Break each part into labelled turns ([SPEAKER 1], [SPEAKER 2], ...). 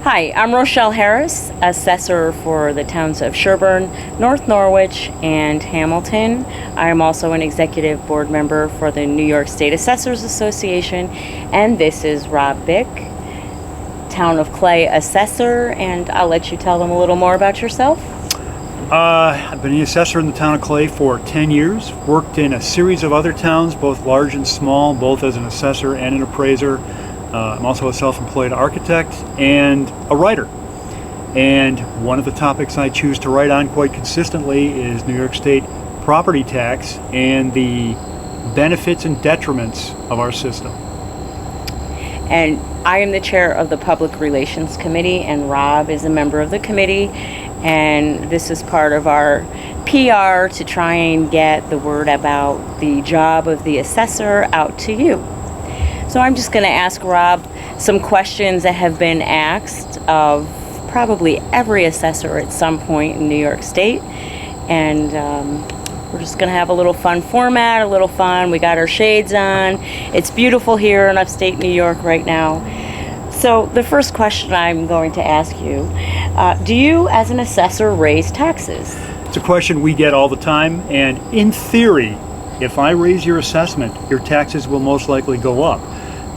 [SPEAKER 1] Hi, I'm Rochelle Harris, assessor for the towns of Sherburne, North Norwich, and Hamilton. I am also an executive board member for the New York State Assessors Association, and this is Rob Bick, Town of Clay assessor, and I'll let you tell them a little more about yourself.
[SPEAKER 2] I've been an assessor in the town of Clay for 10 years, worked in a series of other towns, both large and small, both as an assessor and an appraiser. I'm also a self-employed architect and a writer. And one of the topics I choose to write on quite consistently is New York State property tax and the benefits and detriments of our system.
[SPEAKER 1] And I am the chair of the Public Relations Committee, and Rob is a member of the committee. And this is part of our PR to try and get the word about the job of the assessor out to you. So I'm just going to ask Rob some questions that have been asked of probably every assessor at some point in New York State. And we're just going to have a little fun format, a little fun. We got our shades on. It's beautiful here in upstate New York right now. So the first question I'm going to ask you, do you as an assessor raise taxes?
[SPEAKER 2] It's a question we get all the time, and in theory, if I raise your assessment, your taxes will most likely go up.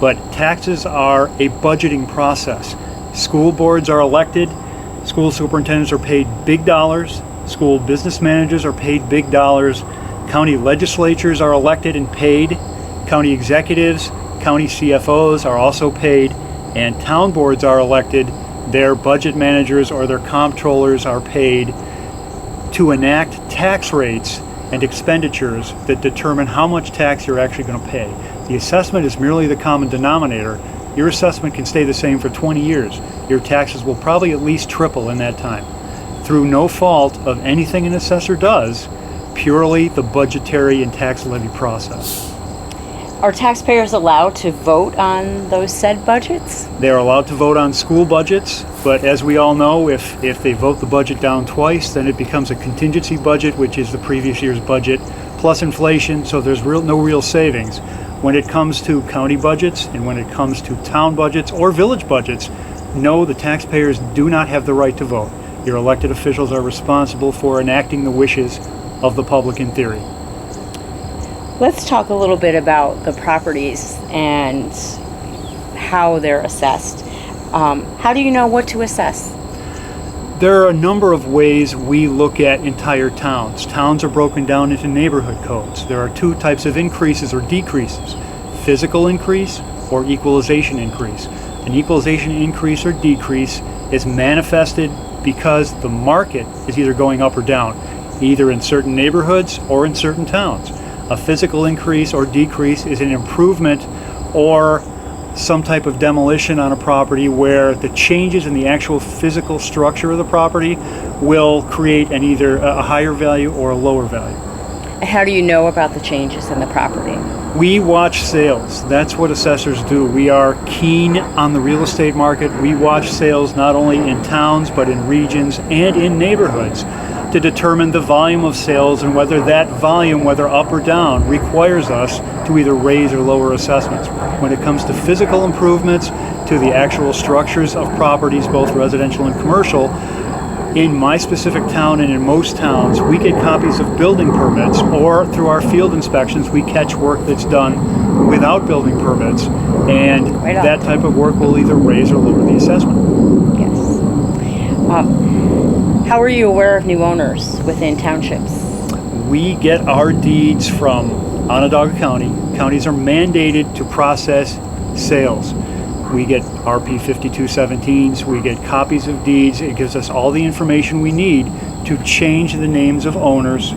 [SPEAKER 2] But taxes are a budgeting process. School boards are elected, school superintendents are paid big dollars, school business managers are paid big dollars, county legislatures are elected and paid, county executives, county CFOs are also paid, and town boards are elected. Their budget managers or their comptrollers are paid to enact tax rates and expenditures that determine how much tax you're actually going to pay. The assessment is merely the common denominator. Your assessment can stay the same for 20 years. Your taxes will probably at least triple in that time. Through no fault of anything an assessor does, purely the budgetary and tax levy process.
[SPEAKER 1] Are taxpayers allowed to vote on those said budgets?
[SPEAKER 2] They are allowed to vote on school budgets, but as we all know, if they vote the budget down twice, then it becomes a contingency budget, which is the previous year's budget, plus inflation, so there's no real savings. When it comes to county budgets and when it comes to town budgets or village budgets, no, the taxpayers do not have the right to vote. Your elected officials are responsible for enacting the wishes of the public in theory.
[SPEAKER 1] Let's talk a little bit about the properties and how they're assessed. How do you know what to assess?
[SPEAKER 2] There are a number of ways we look at entire towns. Towns are broken down into neighborhood codes. There are two types of increases or decreases: physical increase or equalization increase. An equalization increase or decrease is manifested because the market is either going up or down, either in certain neighborhoods or in certain towns. A physical increase or decrease is an improvement or some type of demolition on a property where the changes in the actual physical structure of the property will create either a higher value or a lower value.
[SPEAKER 1] How do you know about the changes in the property?
[SPEAKER 2] We watch sales. That's what assessors do. We are keen on the real estate market. We watch sales not only in towns but in regions and in neighborhoods to determine the volume of sales and whether that volume, whether up or down, requires us to either raise or lower assessments. When it comes to physical improvements, to the actual structures of properties, both residential and commercial, in my specific town and in most towns, we get copies of building permits, or through our field inspections, we catch work that's done without building permits, and that type of work will either raise or lower the assessment.
[SPEAKER 1] Yes. How are you aware of new owners within townships?
[SPEAKER 2] We get our deeds from Onondaga County. Counties are mandated to process sales. We get RP 5217s, we get copies of deeds. It gives us all the information we need to change the names of owners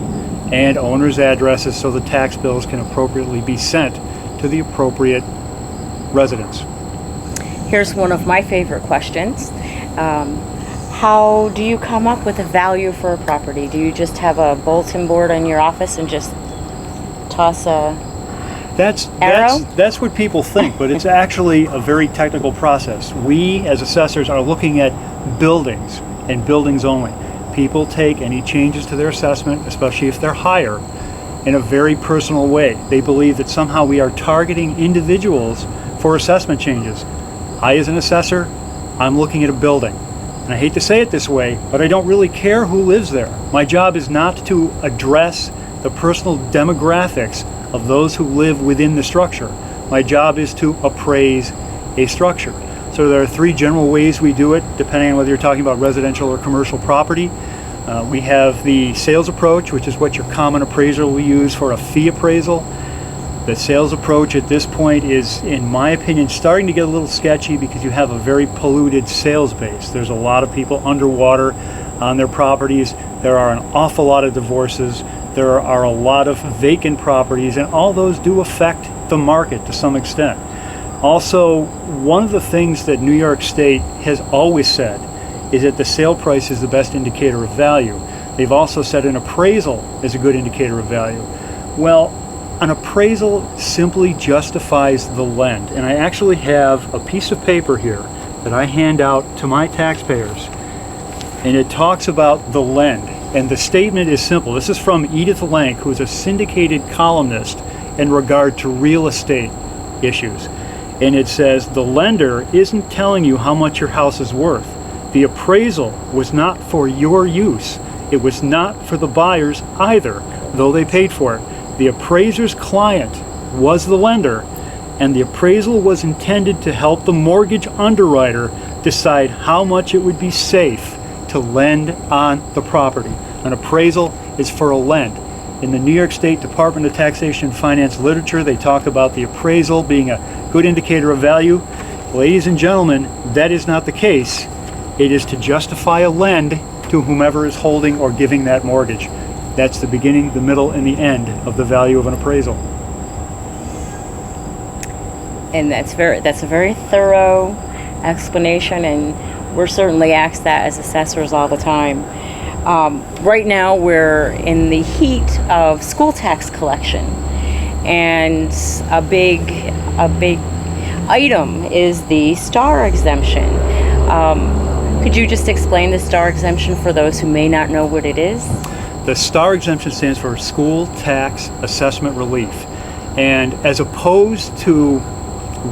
[SPEAKER 2] and owners' addresses so the tax bills can appropriately be sent to the appropriate residents.
[SPEAKER 1] Here's one of my favorite questions. How do you come up with a value for a property? Do you just have a bulletin board in your office and just toss a arrow?
[SPEAKER 2] That's what people think, but it's actually a very technical process. We, as assessors, are looking at buildings and buildings only. People take any changes to their assessment, especially if they're higher, in a very personal way. They believe that somehow we are targeting individuals for assessment changes. I, as an assessor, I'm looking at a building. And I hate to say it this way, but I don't really care who lives there. My job is not to address the personal demographics of those who live within the structure. My job is to appraise a structure. So there are three general ways we do it, depending on whether you're talking about residential or commercial property. We have the sales approach, which is what your common appraiser will use for a fee appraisal. The sales approach at this point is, in my opinion, starting to get a little sketchy because you have a very polluted sales base. There's a lot of people underwater on their properties. There are an awful lot of divorces. There are a lot of vacant properties, and all those do affect the market to some extent. Also, one of the things that New York State has always said is that the sale price is the best indicator of value. They've also said an appraisal is a good indicator of value. Well, an appraisal simply justifies the lend. And I actually have a piece of paper here that I hand out to my taxpayers, and it talks about the lend. And the statement is simple. This is from Edith Lank, who is a syndicated columnist in regard to real estate issues. And it says, the lender isn't telling you how much your house is worth. The appraisal was not for your use. It was not for the buyers either, though they paid for it. The appraiser's client was the lender, and the appraisal was intended to help the mortgage underwriter decide how much it would be safe to lend on the property. An appraisal is for a lend. In the New York State Department of Taxation and Finance literature, they talk about the appraisal being a good indicator of value. Ladies and gentlemen, that is not the case. It is to justify a lend to whomever is holding or giving that mortgage. That's the beginning, the middle, and the end of the value of an appraisal.
[SPEAKER 1] And that's a very thorough explanation, and we're certainly asked that as assessors all the time. Right now we're in the heat of school tax collection, and a big item is the STAR exemption. Could you just explain the STAR exemption for those who may not know what it is?
[SPEAKER 2] The STAR exemption stands for School Tax Assessment Relief. And as opposed to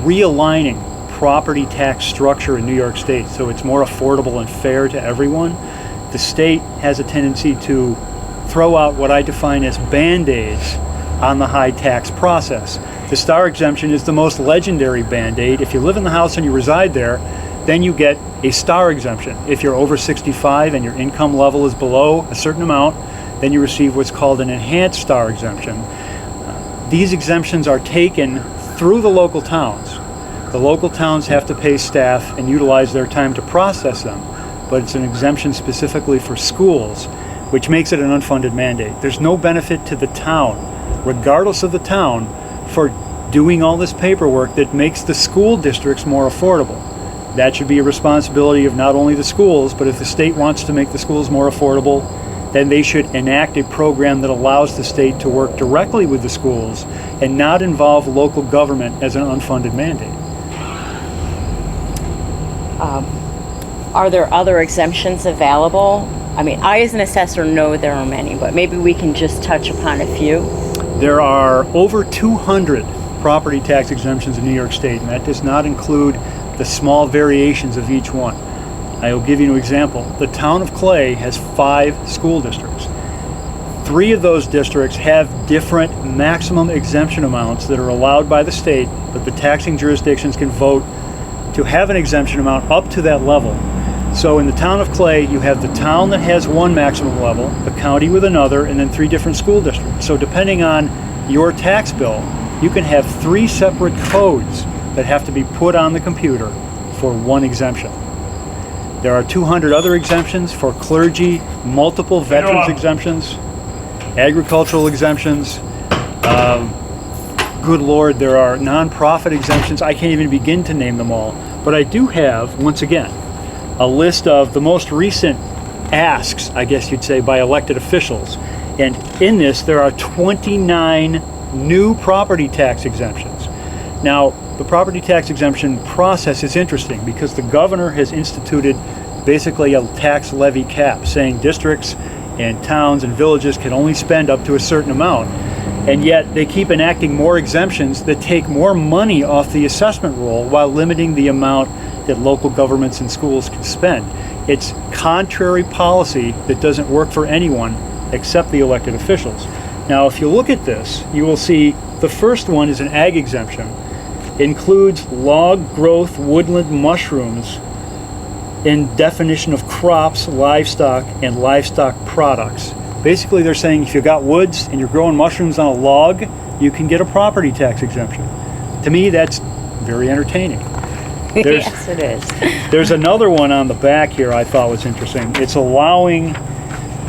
[SPEAKER 2] realigning property tax structure in New York State so it's more affordable and fair to everyone, the state has a tendency to throw out what I define as Band-Aids on the high tax process. The STAR exemption is the most legendary Band-Aid. If you live in the house and you reside there, then you get a STAR exemption. If you're over 65 and your income level is below a certain amount, then you receive what's called an enhanced STAR exemption. These exemptions are taken through the local towns. The local towns have to pay staff and utilize their time to process them, but it's an exemption specifically for schools, which makes it an unfunded mandate. There's no benefit to the town, regardless of the town, for doing all this paperwork that makes the school districts more affordable. That should be a responsibility of not only the schools, but if the state wants to make the schools more affordable, then they should enact a program that allows the state to work directly with the schools and not involve local government as an unfunded mandate.
[SPEAKER 1] Are there other exemptions available? I mean, I as an assessor know there are many, but maybe we can just touch upon a few.
[SPEAKER 2] There are over 200 property tax exemptions in New York State, and that does not include the small variations of each one. I will give you an example. The town of Clay has 5 school districts. 3 of those districts have different maximum exemption amounts that are allowed by the state, but the taxing jurisdictions can vote to have an exemption amount up to that level. So in the town of Clay, you have the town that has one maximum level, the county with another, and then 3 different school districts. So depending on your tax bill, you can have 3 separate codes that have to be put on the computer for one exemption. There are 200 other exemptions for clergy, multiple veterans exemptions, agricultural exemptions. Good Lord, there are nonprofit exemptions. I can't even begin to name them all. But I do have, once again, a list of the most recent asks, I guess you'd say, by elected officials. And in this, there are 29 new property tax exemptions. Now, the property tax exemption process is interesting because the governor has instituted basically a tax levy cap, saying districts and towns and villages can only spend up to a certain amount. And yet they keep enacting more exemptions that take more money off the assessment roll while limiting the amount that local governments and schools can spend. It's contrary policy that doesn't work for anyone except the elected officials. Now, if you look at this, you will see the first one is an ag exemption. It includes log growth woodland mushrooms in definition of crops, livestock, and livestock products. Basically, they're saying if you've got woods and you're growing mushrooms on a log, you can get a property tax exemption. To me, that's very entertaining.
[SPEAKER 1] Yes, it is.
[SPEAKER 2] There's another one on the back here I thought was interesting. It's allowing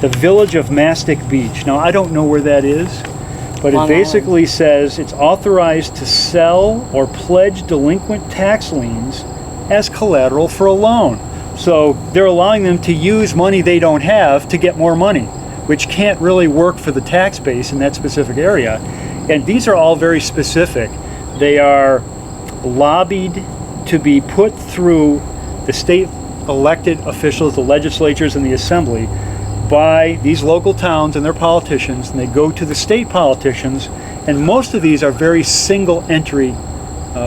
[SPEAKER 2] the village of Mastic Beach. Now, I don't know where that is, but it basically says it's authorized to sell or pledge delinquent tax liens as collateral for a loan. So they're allowing them to use money they don't have to get more money, which can't really work for the tax base in that specific area. And these are all very specific. They are lobbied to be put through the state elected officials, the legislatures and the assembly, by these local towns and their politicians, and they go to the state politicians, and most of these are very single entry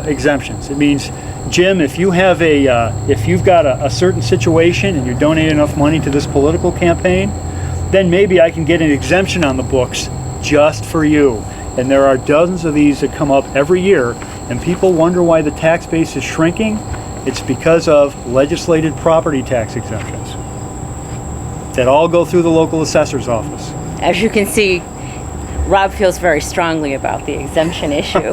[SPEAKER 2] exemptions. It means, Jim, if you have if you've got a certain situation and you donate enough money to this political campaign, then maybe I can get an exemption on the books just for you. And there are dozens of these that come up every year, and people wonder why the tax base is shrinking. It's because of legislated property tax exemptions that all go through the local assessor's office.
[SPEAKER 1] As you can see, Rob feels very strongly about the exemption issue.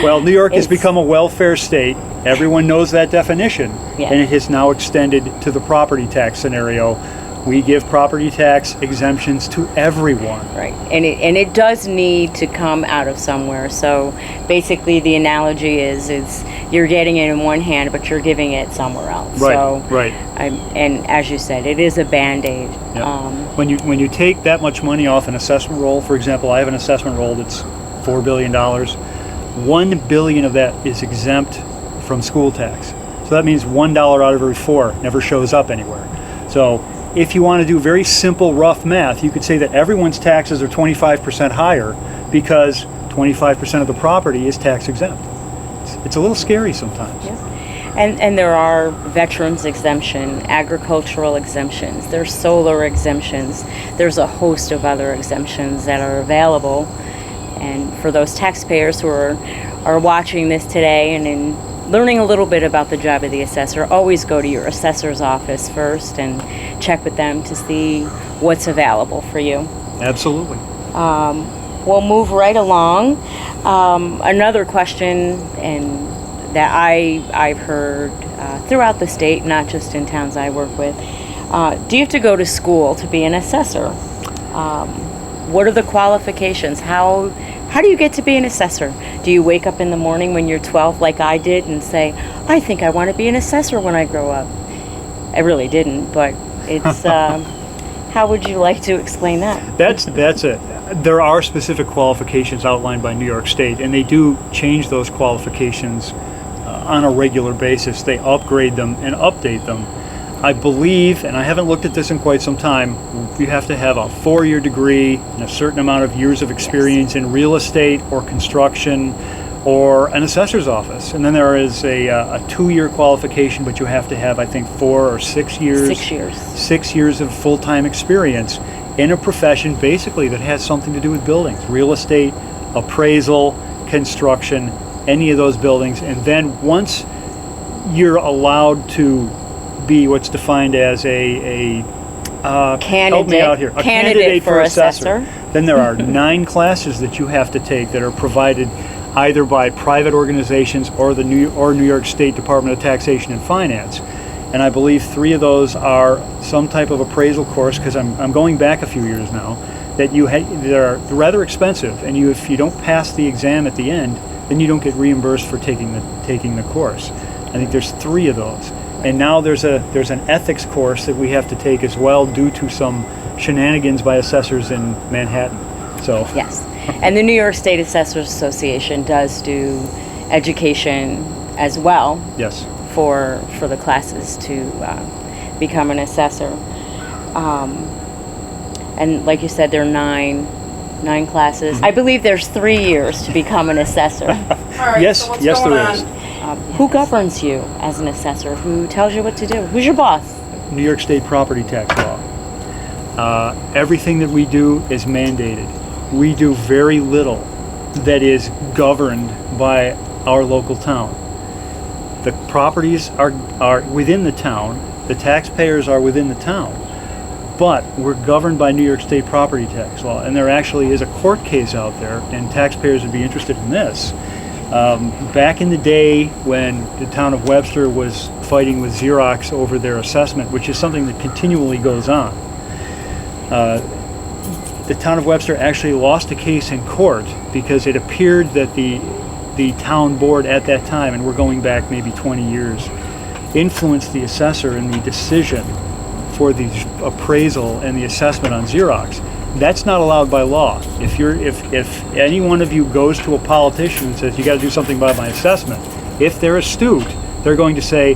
[SPEAKER 2] Well, New York has become a welfare state. Everyone knows that definition,
[SPEAKER 1] Yeah.
[SPEAKER 2] and it has now extended to the property tax scenario. We give property tax exemptions to everyone.
[SPEAKER 1] Right, and it does need to come out of somewhere. So basically, the analogy is you're getting it in one hand, but you're giving it somewhere else.
[SPEAKER 2] Right,
[SPEAKER 1] so,
[SPEAKER 2] right.
[SPEAKER 1] And as you said, it is a Band-Aid.
[SPEAKER 2] Yep. When you take that much money off an assessment roll, for example, I have an assessment roll that's $4 billion. $1 billion of that is exempt from school tax. So that means $1 out of every 4 never shows up anywhere. So if you want to do very simple, rough math, you could say that everyone's taxes are 25% higher because 25% of the property is tax exempt. It's a little scary sometimes.
[SPEAKER 1] Yeah. And there are veterans exemption, agricultural exemptions, there's solar exemptions, there's a host of other exemptions that are available. And for those taxpayers who are watching this today and in learning a little bit about the job of the assessor, always go to your assessor's office first and check with them to see what's available for you.
[SPEAKER 2] Absolutely.
[SPEAKER 1] We'll move right along. Another question that I've heard throughout the state, not just in towns I work with, do you have to go to school to be an assessor? What are the qualifications? How do you get to be an assessor? Do you wake up in the morning when you're 12 like I did and say, I think I want to be an assessor when I grow up? I really didn't, but it's, how would you like to explain that?
[SPEAKER 2] That's it. There are specific qualifications outlined by New York State, and they do change those qualifications on a regular basis. They upgrade them and update them. I believe, and I haven't looked at this in quite some time, you have to have a 4-year degree and a certain amount of years of experience in real estate or construction or an assessor's office. And then there is a 2-year qualification, but you have to have, I think, 4 or 6 years.
[SPEAKER 1] 6 years.
[SPEAKER 2] 6 years of full-time experience in a profession basically that has something to do with buildings, real estate, appraisal, construction, any of those buildings. And then once you're allowed to be what's defined as a help me out here, a candidate for assessor, then there are 9 classes that you have to take that are provided either by private organizations or the New York State Department of Taxation and Finance. And I believe 3 of those are some type of appraisal course, because I'm going back a few years now, that they're rather expensive, and if you don't pass the exam at the end, then you don't get reimbursed for taking the course. I think there's 3 of those. And now there's an ethics course that we have to take as well due to some shenanigans by assessors in Manhattan. So
[SPEAKER 1] yes, and the New York State Assessors Association does do education as well.
[SPEAKER 2] Yes.
[SPEAKER 1] For the classes to become an assessor, and like you said, there are 9 classes. I believe there's 3 years to become an assessor.
[SPEAKER 3] All right,
[SPEAKER 2] Yes,
[SPEAKER 3] so what's
[SPEAKER 2] yes,
[SPEAKER 3] going
[SPEAKER 2] there
[SPEAKER 3] on?
[SPEAKER 2] is.
[SPEAKER 1] Who governs you as an assessor? Who tells you what to do? Who's your boss?
[SPEAKER 2] New York State property tax law. Everything that we do is mandated. We do very little that is governed by our local town. The properties are within the town, the taxpayers are within the town, but we're governed by New York State property tax law. And there actually is a court case out there, and taxpayers would be interested in this. Back in the day when the town of Webster was fighting with Xerox over their assessment, which is something that continually goes on, the town of Webster actually lost a case in court because it appeared that the town board at that time, and we're going back maybe 20 years, influenced the assessor in the decision for the appraisal and the assessment on Xerox. That's not allowed by law. If any one of you goes to a politician and says, you got to do something about my assessment, if they're astute, they're going to say,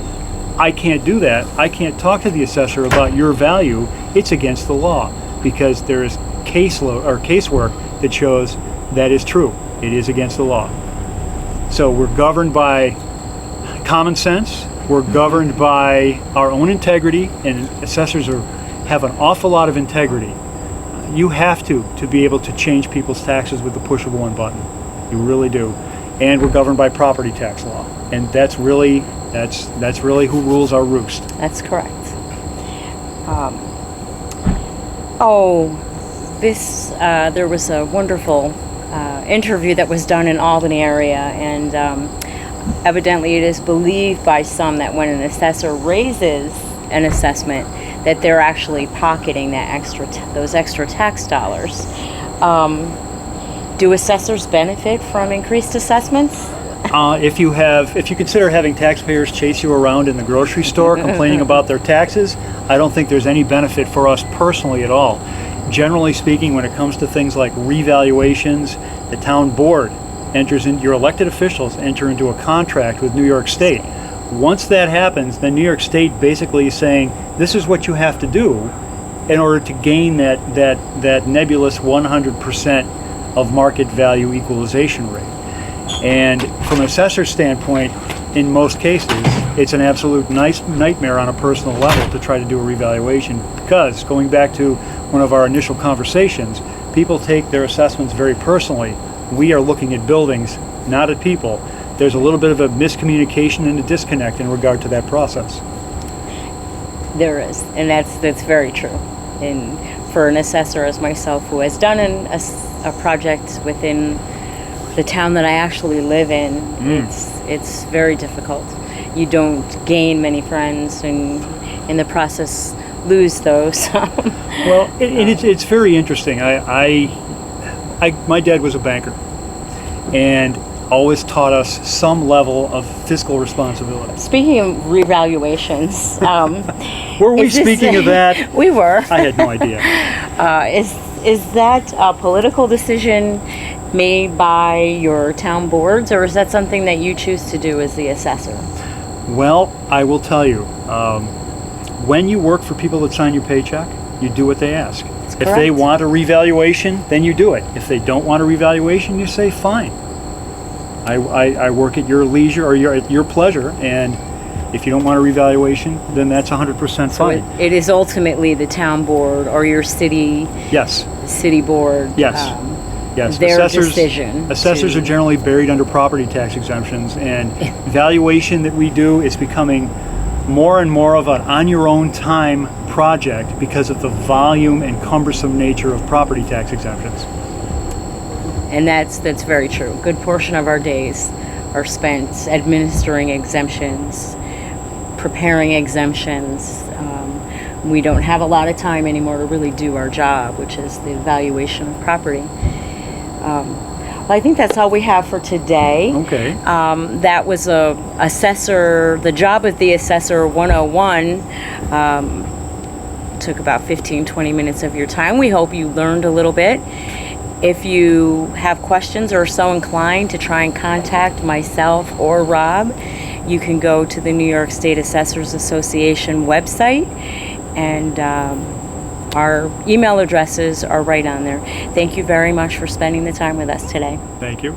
[SPEAKER 2] I can't do that. I can't talk to the assessor about your value. It's against the law, because there is casework that shows that is true. It is against the law. So we're governed by common sense. We're governed by our own integrity, and assessors have an awful lot of integrity. You have to be able to change people's taxes with the push of one button. You really do. And we're governed by property tax law, and that's really who rules our roost.
[SPEAKER 1] That's correct. There was a wonderful interview that was done in Albany area, and evidently it is believed by some that when an assessor raises an assessment, that they're actually pocketing those extra tax dollars. Do assessors benefit from increased assessments?
[SPEAKER 2] If you consider having taxpayers chase you around in the grocery store complaining about their taxes, I don't think there's any benefit for us personally at all. Generally speaking, when it comes to things like revaluations, the town board your elected officials enter into a contract with New York State. Once that happens, then New York State basically is saying, this is what you have to do in order to gain that nebulous 100% of market value equalization rate. And from an assessor's standpoint, in most cases, it's an absolute nightmare on a personal level to try to do a revaluation, because, going back to one of our initial conversations, people take their assessments very personally. We are looking at buildings, not at people. There's a little bit of a miscommunication and a disconnect in regard to that process.
[SPEAKER 1] There is, and that's very true. And for an assessor as myself, who has done a project within the town that I actually live in, it's very difficult. You don't gain many friends, and in the process lose those.
[SPEAKER 2] Well, it's very interesting. My dad was a banker, and always taught us some level of fiscal responsibility.
[SPEAKER 1] Speaking of revaluations,
[SPEAKER 2] were we speaking of that?
[SPEAKER 1] We were.
[SPEAKER 2] I had no idea.
[SPEAKER 1] Is that a political decision made by your town boards, or is that something that you choose to do as the assessor?
[SPEAKER 2] Well, I will tell you, when you work for people that sign your paycheck, you do what they ask. If they want a revaluation, then you do it. If they don't want a revaluation, you say fine. I work at your leisure or at your pleasure, and if you don't want a revaluation, then that's 100% fine.
[SPEAKER 1] So it is ultimately the town board or your city board.
[SPEAKER 2] Yes.
[SPEAKER 1] Their decision.
[SPEAKER 2] Assessors are generally buried under property tax exemptions, and valuation that we do is becoming more and more of an on-your-own-time project because of the volume and cumbersome nature of property tax exemptions.
[SPEAKER 1] And that's very true. A good portion of our days are spent administering exemptions, preparing exemptions. We don't have a lot of time anymore to really do our job, which is the evaluation of property. Well, I think that's all we have for today.
[SPEAKER 2] Okay.
[SPEAKER 1] That was the job of the Assessor 101. Took about 15-20 minutes of your time. We hope you learned a little bit. If you have questions or are so inclined to try and contact myself or Rob, you can go to the New York State Assessors Association website, and our email addresses are right on there. Thank you very much for spending the time with us today.
[SPEAKER 2] Thank you.